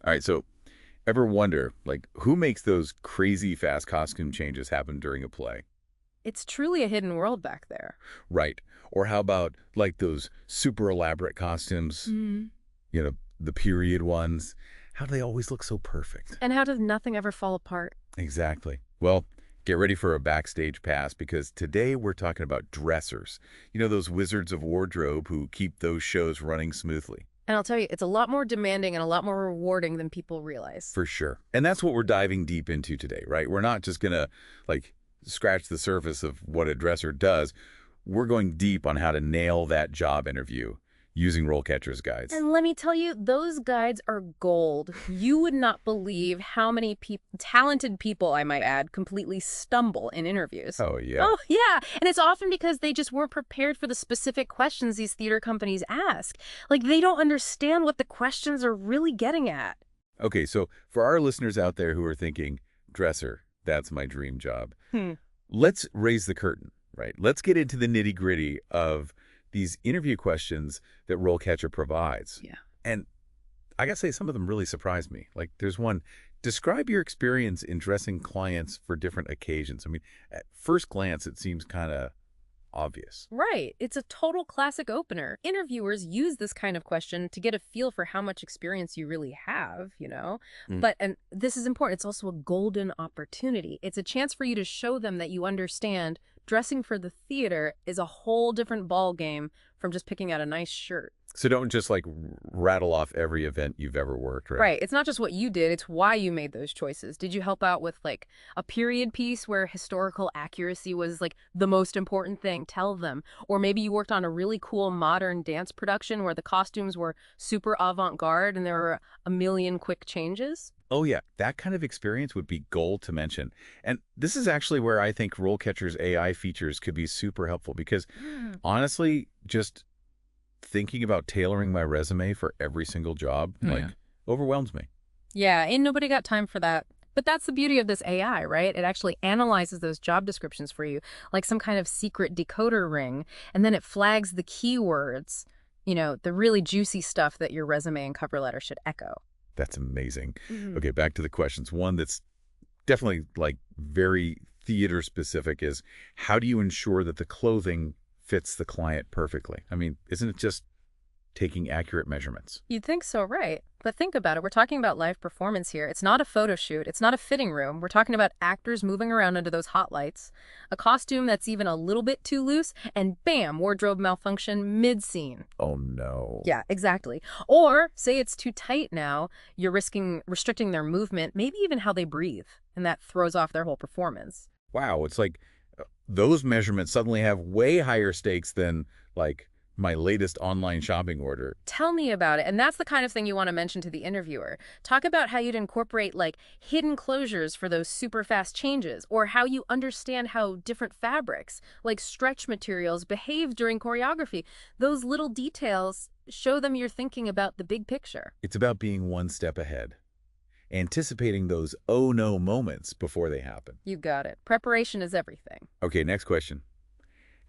All right, so ever wonder, like, who makes those crazy fast costume changes happen during a play? It's truly a hidden world back there. Right. Or how about, like, those super elaborate costumes, Mm. you know, the period ones? How do they always look so perfect? And how does nothing ever fall apart? Exactly. Well, get ready for a backstage pass because today we're talking about dressers. You know, those wizards of wardrobe who keep those shows running smoothly. And I'll tell you, it's a lot more demanding and a lot more rewarding than people realize. For sure. And that's what we're diving deep into today, right? We're not just going to, like, scratch the surface of what a dresser does. We're going deep on how to nail that job interview using RoleCatcher's guides. And let me tell you, those guides are gold. You would not believe how many talented people, I might add, completely stumble in interviews. Oh, yeah. Oh, yeah. And it's often because they just weren't prepared for the specific questions these theater companies ask. Like, they don't understand what the questions are really getting at. Okay, so for our listeners out there who are thinking, dresser, that's my dream job, Hmm. let's raise the curtain, right? Let's get into the nitty-gritty of these interview questions that RoleCatcher provides. Yeah. And I gotta say, some of them really surprised me. Like, there's one, describe your experience in dressing clients for different occasions. I mean, at first glance, it seems kind of obvious. Right. It's a total classic opener. Interviewers use this kind of question to get a feel for how much experience you really have, you know? Mm. And this is important. It's also a golden opportunity. It's a chance for you to show them that you understand dressing for the theater is a whole different ball game from just picking out a nice shirt. So don't just, like, rattle off every event you've ever worked, right? Right. It's not just what you did, it's why you made those choices. Did you help out with like a period piece where historical accuracy was like the most important thing? Tell them. Or maybe you worked on a really cool modern dance production where the costumes were super avant-garde and there were a million quick changes. Oh, yeah. That kind of experience would be gold to mention. And this is actually where I think RoleCatcher's AI features could be super helpful because, honestly, just thinking about tailoring my resume for every single job, like, Yeah. overwhelms me. Yeah, ain't nobody got time for that. But that's the beauty of this AI, right? It actually analyzes those job descriptions for you, like some kind of secret decoder ring, and then it flags the keywords, the really juicy stuff that your resume and cover letter should echo. That's amazing. Mhm. Okay, back to the questions. One that's definitely, like, very theater specific is, how do you ensure that the clothing fits the client perfectly? I mean, isn't it just taking accurate measurements? You'd think so, right? But think about it. We're talking about live performance here. It's not a photo shoot. It's not a fitting room. We're talking about actors moving around under those hot lights, a costume that's even a little bit too loose, and bam, wardrobe malfunction mid-scene. Oh, no. Yeah, exactly. Or say it's too tight now, you're risking restricting their movement, maybe even how they breathe, and that throws off their whole performance. Wow, it's like those measurements suddenly have way higher stakes than, like, my latest online shopping order. Tell me about it. And that's the kind of thing you want to mention to the interviewer. Talk about how you'd incorporate like hidden closures for those super fast changes, or how you understand how different fabrics, like stretch materials, behave during choreography. Those little details show them you're thinking about the big picture. It's about being one step ahead, anticipating those oh no moments before they happen. You got it. Preparation is everything. Okay, next question.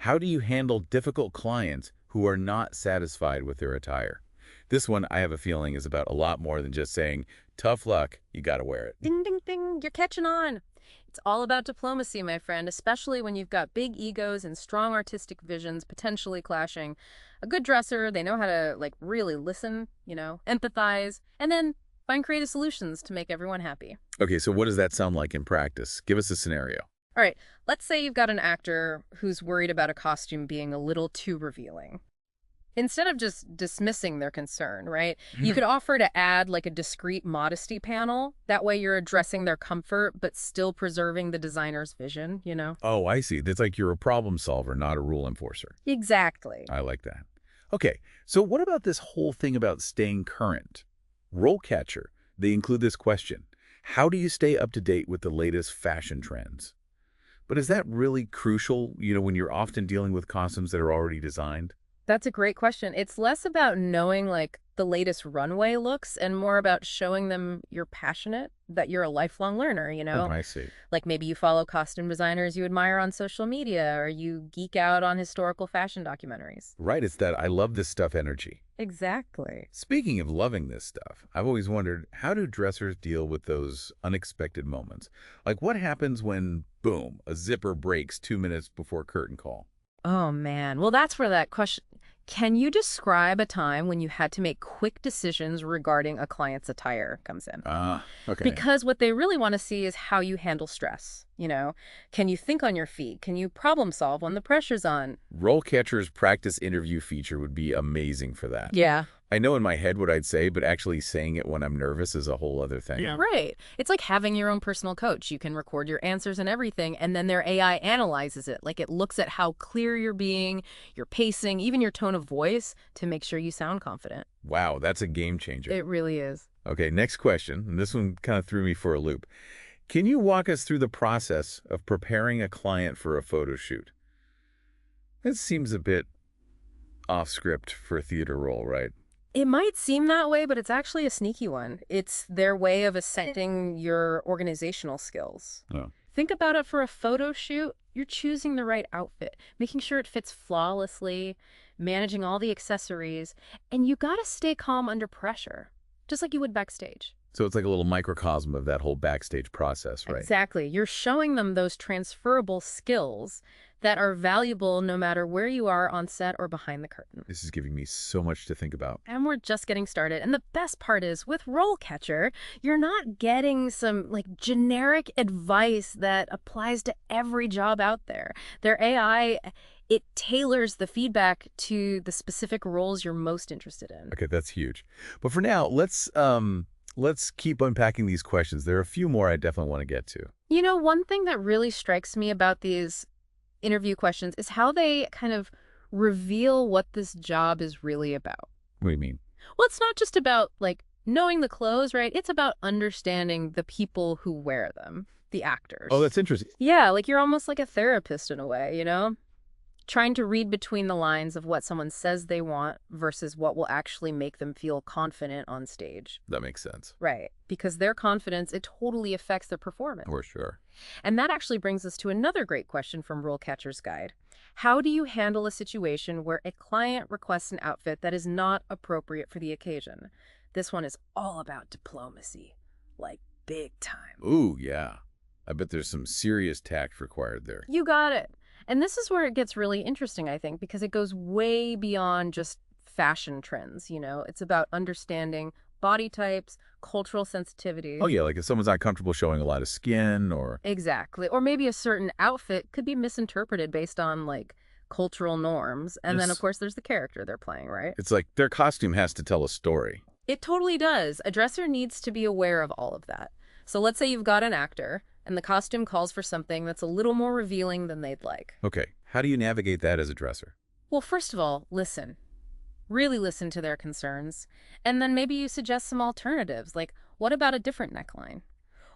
How do you handle difficult clients who are not satisfied with their attire? This one, I have a feeling, is about a lot more than just saying, tough luck, you gotta wear it. Ding, ding, ding, you're catching on. It's all about diplomacy, my friend, especially when you've got big egos and strong artistic visions potentially clashing. A good dresser, they know how to like really listen, empathize, and then find creative solutions to make everyone happy. Okay, so what does that sound like in practice? Give us a scenario. All right, let's say you've got an actor who's worried about a costume being a little too revealing. Instead of just dismissing their concern, right, you could offer to add like a discreet modesty panel. That way you're addressing their comfort, but still preserving the designer's vision. Oh, I see. That's like you're a problem solver, not a rule enforcer. Exactly. I like that. Okay, so what about this whole thing about staying current? RoleCatcher, they include this question. How do you stay up to date with the latest fashion trends? But is that really crucial, when you're often dealing with costumes that are already designed? That's a great question. It's less about knowing like the latest runway looks and more about showing them you're passionate, that you're a lifelong learner, Oh, I see. Like maybe you follow costume designers you admire on social media or you geek out on historical fashion documentaries. Right, it's that I love this stuff energy. Exactly. Speaking of loving this stuff, I've always wondered, how do dressers deal with those unexpected moments? Like what happens when, boom, a zipper breaks 2 minutes before curtain call? Oh man. Well, that's where that question. Can you describe a time when you had to make quick decisions regarding a client's attire comes in? Ah, okay. Because what they really want to see is how you handle stress. Can you think on your feet? Can you problem solve when the pressure's on? RoleCatcher's practice interview feature would be amazing for that. Yeah. I know in my head what I'd say, but actually saying it when I'm nervous is a whole other thing. Yeah. Right. It's like having your own personal coach. You can record your answers and everything, and then their AI analyzes it. Like it looks at how clear you're being, your pacing, even your tone of voice to make sure you sound confident. Wow, that's a game changer. It really is. Okay, next question, and this one kind of threw me for a loop. Can you walk us through the process of preparing a client for a photo shoot? That seems a bit off script for a theater role, right? It might seem that way, but it's actually a sneaky one. It's their way of assessing your organizational skills. Oh. Think about it for a photo shoot. You're choosing the right outfit, making sure it fits flawlessly, managing all the accessories, and you gotta stay calm under pressure, just like you would backstage. So it's like a little microcosm of that whole backstage process, right? Exactly. You're showing them those transferable skills that are valuable no matter where you are on set or behind the curtain. This is giving me so much to think about. And we're just getting started. And the best part is with RoleCatcher, you're not getting some like generic advice that applies to every job out there. Their AI, it tailors the feedback to the specific roles you're most interested in. Okay, that's huge. But for now, let's keep unpacking these questions. There are a few more I definitely want to get to. One thing that really strikes me about these interview questions is how they kind of reveal what this job is really about. What do you mean? Well, it's not just about like knowing the clothes, right? It's about understanding the people who wear them, the actors. Oh, that's interesting. Yeah, like you're almost like a therapist in a way, Trying to read between the lines of what someone says they want versus what will actually make them feel confident on stage. That makes sense. Right. Because their confidence, it totally affects their performance. For sure. And that actually brings us to another great question from RoleCatcher's Guide. How do you handle a situation where a client requests an outfit that is not appropriate for the occasion? This one is all about diplomacy, like big time. Ooh, yeah. I bet there's some serious tact required there. You got it. And this is where it gets really interesting, I think, because it goes way beyond just fashion trends, It's about understanding body types, cultural sensitivities. Oh, yeah, like if someone's not comfortable showing a lot of skin or... Exactly. Or maybe a certain outfit could be misinterpreted based on, like, cultural norms. And then, of course, there's the character they're playing, right? It's like their costume has to tell a story. It totally does. A dresser needs to be aware of all of that. So let's say you've got an actor, and the costume calls for something that's a little more revealing than they'd like. Okay, how do you navigate that as a dresser? Well, first of all, listen. Really listen to their concerns. And then maybe you suggest some alternatives, like what about a different neckline?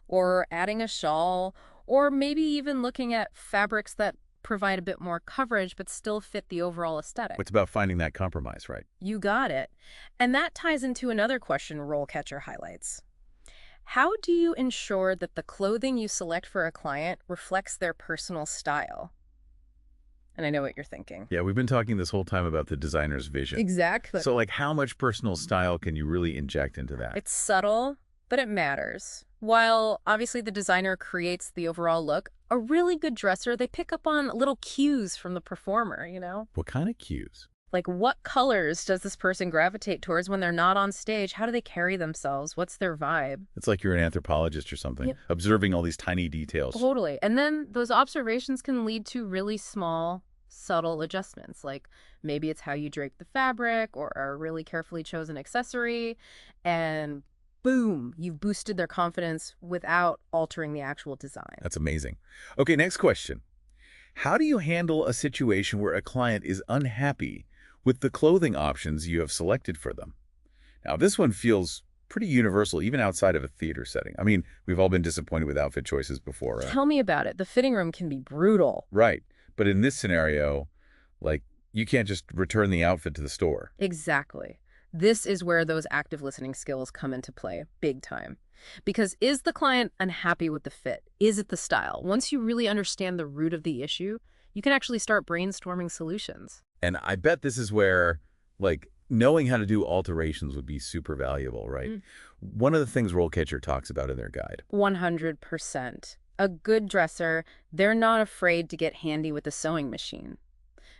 Or adding a shawl, or maybe even looking at fabrics that provide a bit more coverage but still fit the overall aesthetic. It's about finding that compromise, right? You got it. And that ties into another question RoleCatcher highlights. How do you ensure that the clothing you select for a client reflects their personal style? And I know what you're thinking. Yeah, we've been talking this whole time about the designer's vision. Exactly. So, like, how much personal style can you really inject into that? It's subtle, but it matters. While obviously the designer creates the overall look, a really good dresser, they pick up on little cues from the performer, What kind of cues? Like what colors does this person gravitate towards when they're not on stage? How do they carry themselves? What's their vibe? It's like you're an anthropologist or something, Yep. observing all these tiny details. Totally. And then those observations can lead to really small, subtle adjustments. Like maybe it's how you drape the fabric or a really carefully chosen accessory. And boom, you've boosted their confidence without altering the actual design. That's amazing. Okay, next question. How do you handle a situation where a client is unhappy with the clothing options you have selected for them? Now, this one feels pretty universal, even outside of a theater setting. I mean, we've all been disappointed with outfit choices before, right? Tell me about it. The fitting room can be brutal. Right. But in this scenario, like, You can't just return the outfit to the store. Exactly. This is where those active listening skills come into play, big time. Because is the client unhappy with the fit? Is it the style? Once you really understand the root of the issue, you can actually start brainstorming solutions. And I bet this is where, like, knowing how to do alterations would be super valuable, right? One of the things RoleCatcher talks about in their guide. 100%. A good dresser, they're not afraid to get handy with the sewing machine.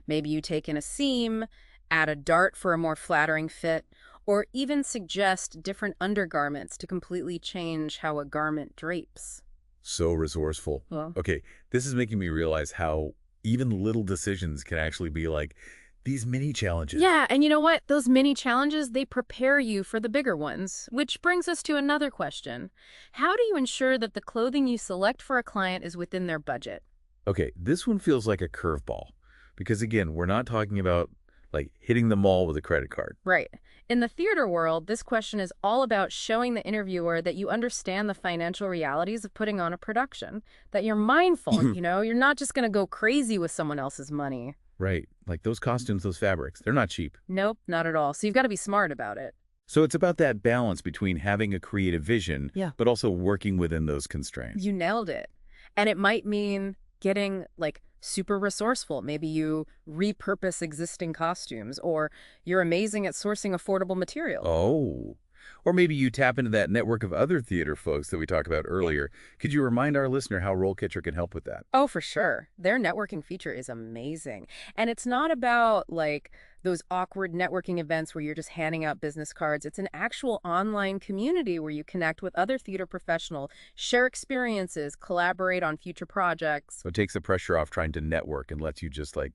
Maybe you take in a seam, add a dart for a more flattering fit, or even suggest different undergarments to completely change how a garment drapes. So resourceful. Well, Okay, this is making me realize how even little decisions can actually be like these mini challenges. yeah, and you know what? Those mini challenges, they prepare you for the bigger ones, which brings us to another question. How do you ensure that the clothing you select for a client is within their budget? Okay, this one feels like a curveball because, again, we're not talking about like hitting the mall with a credit card. Right. In the theater world, this question is all about showing the interviewer that you understand the financial realities of putting on a production, that you're mindful, you're not just going to go crazy with someone else's money. Right, like those costumes, those fabrics, they're not cheap. Nope, not at all. So you've got to be smart about it. So it's about that balance between having a creative vision, Yeah. but also working within those constraints. You nailed it. And it might mean getting super resourceful. Maybe you repurpose existing costumes, or you're amazing at sourcing affordable material. Oh, or maybe you tap into that network of other theater folks that we talked about earlier. Could you remind our listener how RoleCatcher can help with that? Oh, for sure. Their networking feature is amazing. And it's not about those awkward networking events where you're just handing out business cards. It's an actual online community where you connect with other theater professionals, share experiences, collaborate on future projects. So it takes the pressure off trying to network and lets you just like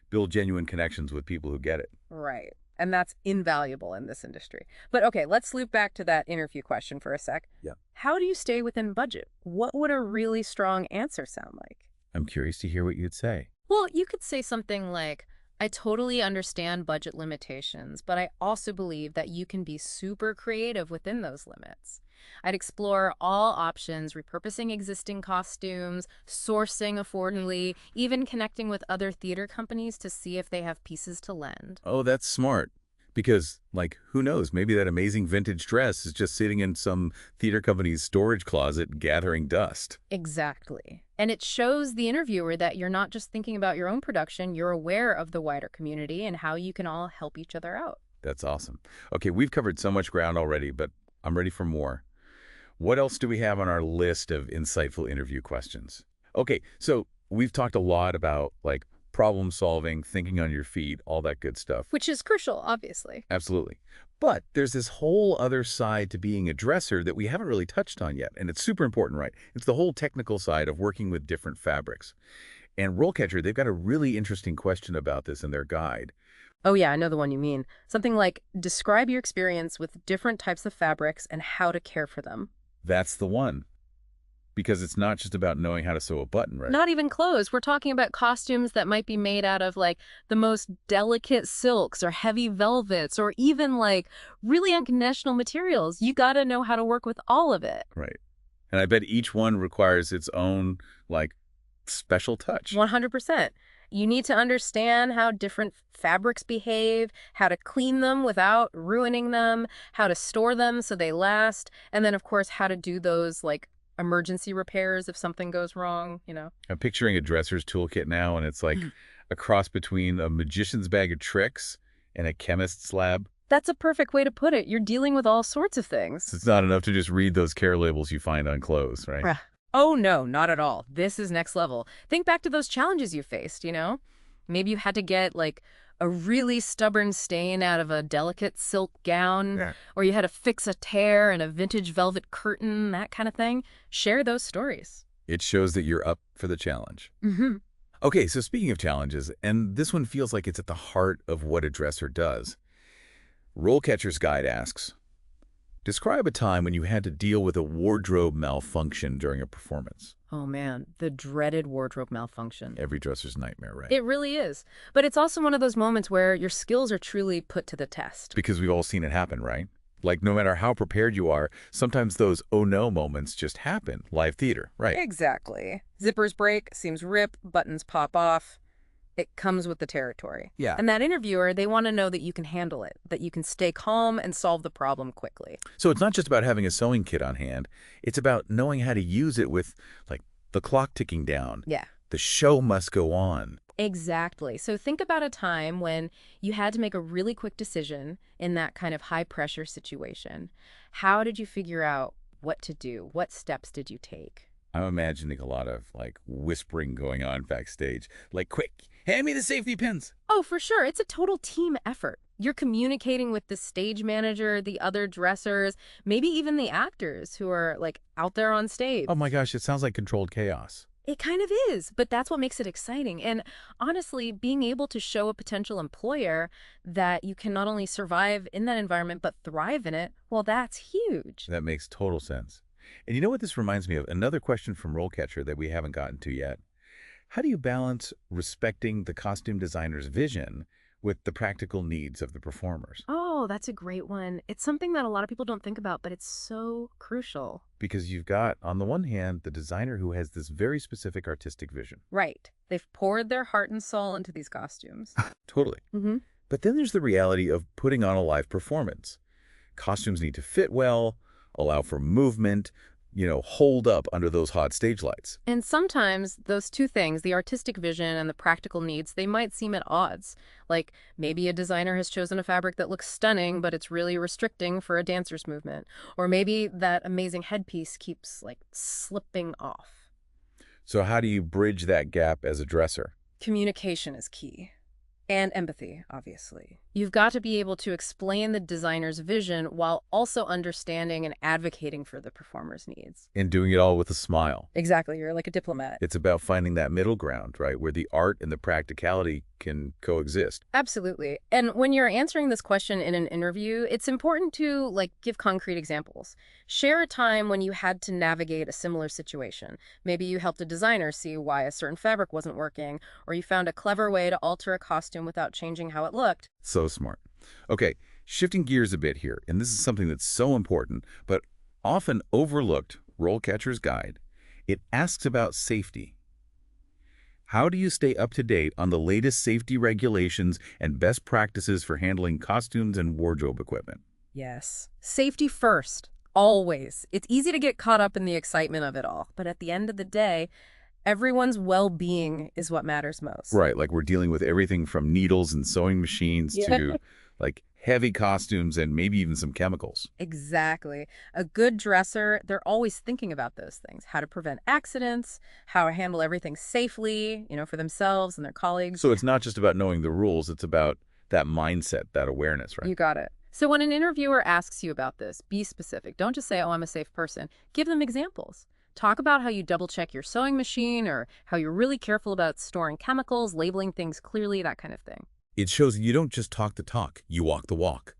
build genuine connections with people who get it. Right. And that's invaluable in this industry. But okay, let's loop back to that interview question for a sec. Yeah. How do you stay within budget? What would a really strong answer sound like? I'm curious to hear what you'd say. Well, you could say something like, I totally understand budget limitations, but I also believe that you can be super creative within those limits. I'd explore all options, repurposing existing costumes, sourcing affordably, even connecting with other theater companies to see if they have pieces to lend. Oh, that's smart. Because, like, who knows? Maybe that amazing vintage dress is just sitting in some theater company's storage closet gathering dust. Exactly. And it shows the interviewer that you're not just thinking about your own production, you're aware of the wider community and how you can all help each other out. That's awesome. Okay, we've covered so much ground already, but I'm ready for more. What else do we have on our list of insightful interview questions? Okay, so we've talked a lot about, like, problem solving, thinking on your feet, all that good stuff. Which is crucial, obviously. Absolutely. But there's this whole other side to being a dresser that we haven't really touched on yet, and it's super important, right? It's the whole technical side of working with different fabrics. And RoleCatcher, they've got a really interesting question about this in their guide. Oh yeah, I know the one you mean. Something like, describe your experience with different types of fabrics and how to care for them. That's the one. Because it's not just about knowing how to sew a button, right? Not even clothes. We're talking about costumes that might be made out of the most delicate silks or heavy velvets or even really unconventional materials. You got to know how to work with all of it. Right. And I bet each one requires its own, special touch. 100%. You need to understand how different fabrics behave, how to clean them without ruining them, how to store them so they last, and then, of course, how to do those, emergency repairs if something goes wrong. I'm picturing a dresser's toolkit now, and it's like a cross between a magician's bag of tricks and a chemist's lab. That's a perfect way to put it. You're dealing with all sorts of things. It's not enough to just read those care labels you find on clothes, right? Oh, no, not at all. This is next level. Think back to those challenges you faced, Maybe you had to get, a really stubborn stain out of a delicate silk gown, or you had to fix a tear in a vintage velvet curtain, that kind of thing. Share those stories. It shows that you're up for the challenge. Mm-hmm. Okay, so speaking of challenges, and this one feels like it's at the heart of what a dresser does. RoleCatcher's guide asks, describe a time when you had to deal with a wardrobe malfunction during a performance. Oh man, the dreaded wardrobe malfunction. Every dresser's nightmare, right? It really is. But it's also one of those moments where your skills are truly put to the test. Because we've all seen it happen, right? Like, no matter how prepared you are, sometimes those oh no moments just happen. Live theater, right? Exactly. Zippers break, seams rip, buttons pop off. It comes with the territory. Yeah. And that interviewer, they want to know that you can handle it, that you can stay calm and solve the problem quickly. So it's not just about having a sewing kit on hand. It's about knowing how to use it with, like, the clock ticking down. Yeah. The show must go on. Exactly. So think about a time when you had to make a really quick decision in that kind of high pressure situation. How did you figure out what to do? What steps did you take? I'm imagining a lot of, like, whispering going on backstage. Like, quick, hand me the safety pins. Oh, for sure. It's a total team effort. You're communicating with the stage manager, the other dressers, maybe even the actors who are like out there on stage. Oh my gosh, it sounds like controlled chaos. It kind of is, but that's what makes it exciting. And honestly, being able to show a potential employer that you can not only survive in that environment, but thrive in it, well, that's huge. That makes total sense. And you know what this reminds me of? Another question from RoleCatcher that we haven't gotten to yet. How do you balance respecting the costume designer's vision with the practical needs of the performers? Oh, that's a great one. It's something that a lot of people don't think about, but it's so crucial. Because you've got, on the one hand, the designer who has this very specific artistic vision. Right. They've poured their heart and soul into these costumes. Totally. Mm-hmm. But then there's the reality of putting on a live performance. Costumes need to fit well, allow for movement, hold up under those hot stage lights. And sometimes those two things, the artistic vision and the practical needs, they might seem at odds. Like maybe a designer has chosen a fabric that looks stunning, but it's really restricting for a dancer's movement. Or maybe that amazing headpiece keeps like slipping off. So how do you bridge that gap as a dresser? Communication is key. And empathy, obviously. You've got to be able to explain the designer's vision while also understanding and advocating for the performer's needs. And doing it all with a smile. Exactly. You're like a diplomat. It's about finding that middle ground, right, where the art and the practicality can coexist. Absolutely. And when you're answering this question in an interview, it's important to give concrete examples. Share a time when you had to navigate a similar situation. Maybe you helped a designer see why a certain fabric wasn't working, or you found a clever way to alter a costume without changing how it looked. So smart. Okay, shifting gears a bit here, and this is something that's so important, but often overlooked, RoleCatcher's Guide. It asks about safety. How do you stay up to date on the latest safety regulations and best practices for handling costumes and wardrobe equipment? Yes. Safety first. Always. It's easy to get caught up in the excitement of it all, but at the end of the day, everyone's well-being is what matters most. Right, like we're dealing with everything from needles and sewing machines to heavy costumes and maybe even some chemicals. Exactly. A good dresser, they're always thinking about those things. How to prevent accidents, how to handle everything safely, for themselves and their colleagues. So it's not just about knowing the rules, it's about that mindset, that awareness, right? You got it. So when an interviewer asks you about this, be specific. Don't just say, oh, I'm a safe person. Give them examples. Talk about how you double-check your sewing machine or how you're really careful about storing chemicals, labeling things clearly, that kind of thing. It shows that you don't just talk the talk, you walk the walk.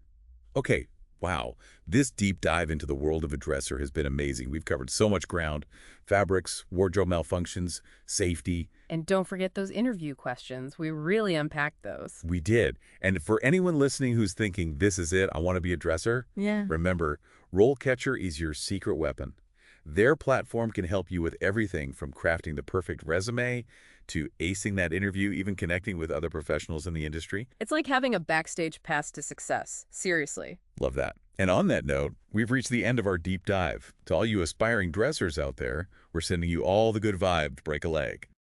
Okay, wow. This deep dive into the world of a dresser has been amazing. We've covered so much ground. Fabrics, wardrobe malfunctions, safety. And don't forget those interview questions. We really unpacked those. We did. And for anyone listening who's thinking, this is it, I want to be a dresser, remember, RoleCatcher is your secret weapon. Their platform can help you with everything from crafting the perfect resume to acing that interview, even connecting with other professionals in the industry. It's like having a backstage pass to success. Seriously. Love that. And on that note, we've reached the end of our deep dive. To all you aspiring dressers out there, we're sending you all the good vibes to break a leg.